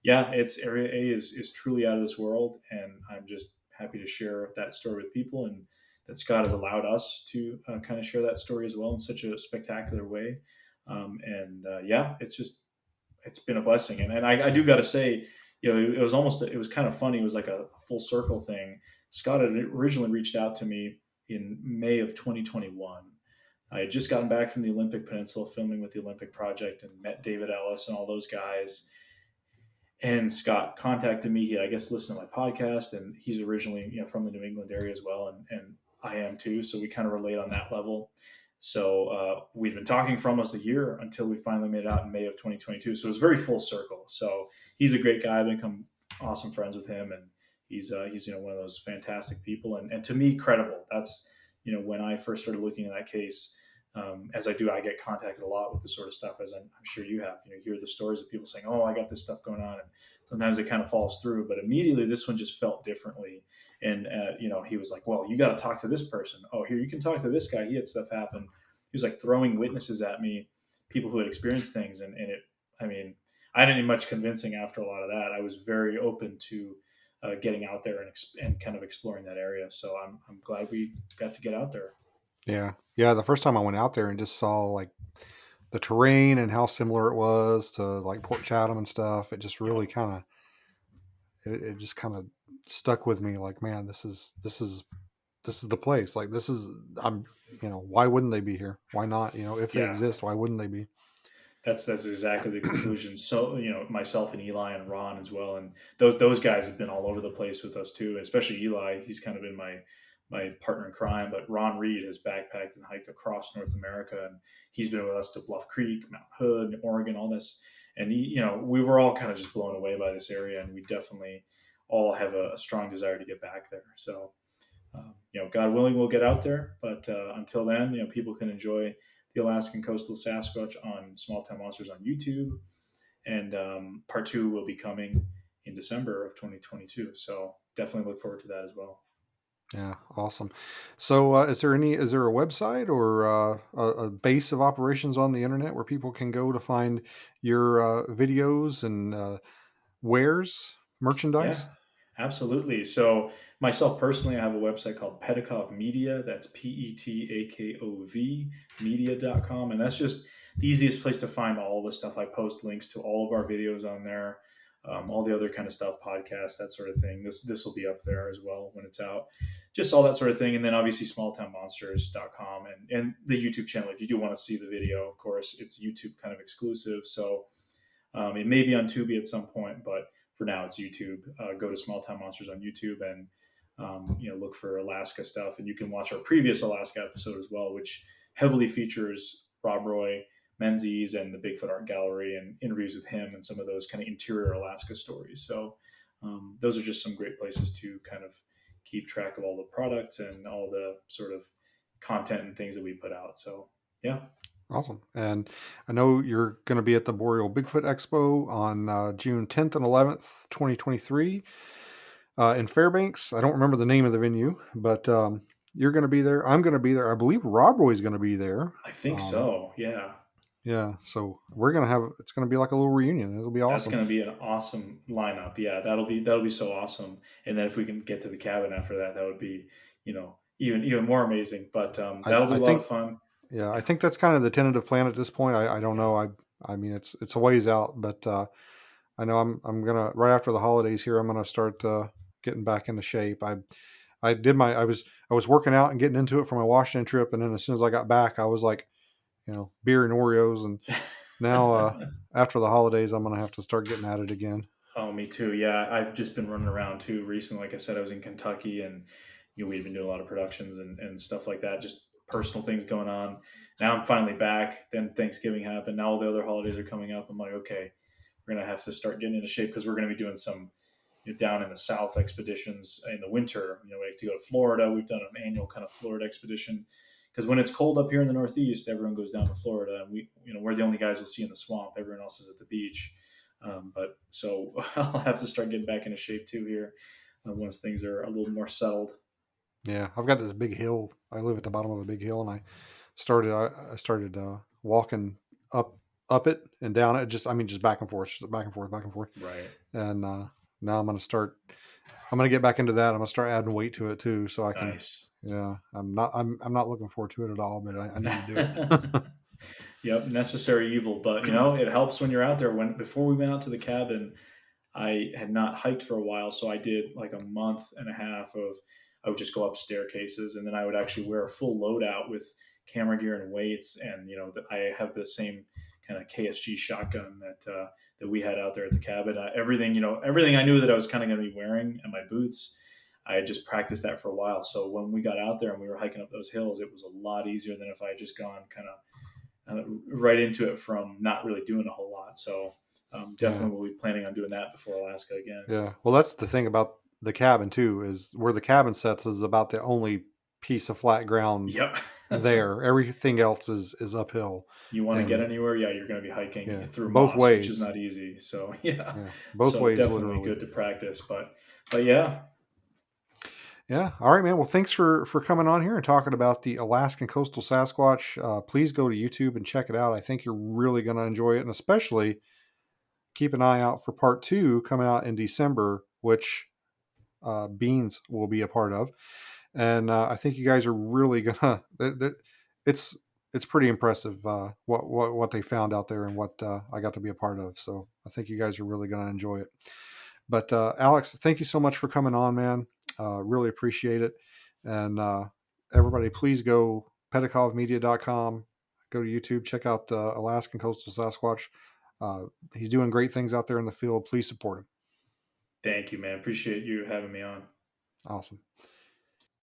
yeah, it's Area A is truly out of this world, and I'm just happy to share that story with people, and that Scott has allowed us to kind of share that story as well in such a spectacular way. And yeah, it's been a blessing, and I do got to say, it was kind of funny. It was like a full circle thing. Scott had originally reached out to me in May of 2021. I had just gotten back from the Olympic Peninsula filming with the Olympic Project and met David Ellis and all those guys, and Scott contacted me. He, I guess, listened to my podcast, and he's originally, from the New England area as well, and I am too. So we kind of relate on that level. So we'd been talking for almost a year until we finally made it out in May of 2022. So it was very full circle. So he's a great guy. I've become awesome friends with him, and he's one of those fantastic people, and to me, credible. That's when I first started looking at that case. As I do, I get contacted a lot with this sort of stuff, as I'm sure you have. You hear the stories of people saying, "Oh, I got this stuff going on," and sometimes it kind of falls through. But immediately, this one just felt differently. And he was like, "Well, you got to talk to this person. Oh, here, you can talk to this guy. He had stuff happen." He was like throwing witnesses at me, people who had experienced things, and it. I mean, I didn't need much convincing after a lot of that. I was very open to getting out there and kind of exploring that area. So I'm glad we got to get out there. Yeah. Yeah. The first time I went out there and just saw like the terrain and how similar it was to like Port Chatham and stuff, it just really Yep. kind of, it just kind of stuck with me. Like, man, this is the place. Like, this is, I'm, why wouldn't they be here? Why not? If they Yeah. exist, why wouldn't they be? That's exactly the conclusion. So myself and Eli and Ron as well, and those guys have been all over the place with us too. Especially Eli, he's kind of been my partner in crime. But Ron Reed has backpacked and hiked across North America, and he's been with us to Bluff Creek, Mount Hood, Oregon, all this. And we were all kind of just blown away by this area, and we definitely all have a strong desire to get back there. So God willing, we'll get out there. But until then, people can enjoy the Alaskan Coastal Sasquatch on Small Town Monsters on YouTube, and part two will be coming in December of 2022. So definitely look forward to that as well. Yeah, awesome. So, is there a website or a base of operations on the internet where people can go to find your videos and wares, Yeah, merchandise? absolutely. So myself personally, I have a website called Petakov Media. That's Petakov media.com. And that's just the easiest place to find all the stuff. I post links to all of our videos on there, all the other kind of stuff, podcasts, that sort of thing. This will be up there as well when it's out. Just all that sort of thing. And then obviously smalltownmonsters.com and the YouTube channel. If you do want to see the video, of course, it's YouTube kind of exclusive. So it may be on Tubi at some point, but for now it's YouTube. Go to Small Town Monsters on YouTube and look for Alaska stuff, and you can watch our previous Alaska episode as well, which heavily features Rob Roy, Menzies, and the Bigfoot Art Gallery, and interviews with him and some of those kind of interior Alaska stories. So those are just some great places to kind of keep track of all the products and all the sort of content and things that we put out. So yeah, Awesome. And I know you're going to be at the Boreal Bigfoot Expo on June 10th and 11th, 2023, in Fairbanks. I don't remember the name of the venue, but you're going to be there. I'm going to be there. I believe Rob Roy's going to be there. I think Um, so. Yeah. yeah. So we're going to have, it's going to be like a little reunion. It'll be That's awesome. going to be an awesome lineup. Yeah, that'll be so awesome. And then if we can get to the cabin after that, that would be even more amazing. But that'll be I a lot think, of fun. yeah, I Yeah, think that's kind of the tentative plan at this point. I don't yeah, know. I mean, it's a ways out, but I know I'm gonna right after the holidays here. I'm gonna start getting back into shape. I did my I was working out and getting into it for my Washington trip, and then as soon as I got back, I was like, beer and Oreos, and now after the holidays, I'm gonna have to start getting at it again. Oh, me too. Yeah, I've just been running around too recently. Like I said, I was in Kentucky, and we've been doing a lot of productions and stuff like that. Just personal things going on. Now I'm finally back. Then Thanksgiving happened. Now all the other holidays are coming up. I'm like, okay, we're gonna have to start getting into shape because we're gonna be doing some down in the South expeditions in the winter. We like to go to Florida. We've done an annual kind of Florida expedition because when it's cold up here in the Northeast, everyone goes down to Florida, and we're the only guys you'll see in the swamp. Everyone else is at the beach. But so I'll have to start getting back into shape too here once things are a little more settled. Yeah, I've got this big hill. I live at the bottom of a big hill, and I started walking up up it and down it. Just I mean, just back and forth, just back and forth, back and forth. Right. And now I'm gonna start. I'm gonna get back into that. I'm gonna start adding weight to it too, so I can. Nice. Yeah, I'm not looking forward to it at all, but I need to do it. Yep. Necessary evil, but it helps when you're out there. When before we went out to the cabin, I had not hiked for a while, so I did like a month and a half of I would just go up staircases, and then I would actually wear a full loadout with camera gear and weights, and I have the same kind of KSG shotgun that we had out there at the cabin. Everything I knew that I was kind of going to be wearing, and my boots. I had just practiced that for a while, so when we got out there and we were hiking up those hills, it was a lot easier than if I had just gone kind of right into it from not really doing a whole lot. So Yeah, definitely we'll be planning on doing that before Alaska again. yeah. Well, that's the thing about the cabin too, is where the cabin sets is about the only piece of flat ground Yep. there. Everything else is uphill, You want to get and anywhere? Yeah, you're going to be hiking yeah, through both moss, which is ways. not easy. So yeah, Yeah, both so ways, definitely literally. good to practice. But yeah, Yeah. All right, man. Well, thanks for coming on here and talking about the Alaskan Coastal Sasquatch. Please go to YouTube and check it out. I think you're really going to enjoy it, and especially keep an eye out for part two coming out in December, which Beans will be a part of. And I think you guys are really gonna. It's it's pretty impressive what they found out there and what I got to be a part of. So I think you guys are really gonna enjoy it. But Alex, thank you so much for coming on, man. Really appreciate it. And everybody, please go petakovmedia.com. Go to YouTube, check out Alaskan Coastal Sasquatch. He's doing great things out there in the field. Please support him. Thank you, man. Appreciate you having me on. Awesome.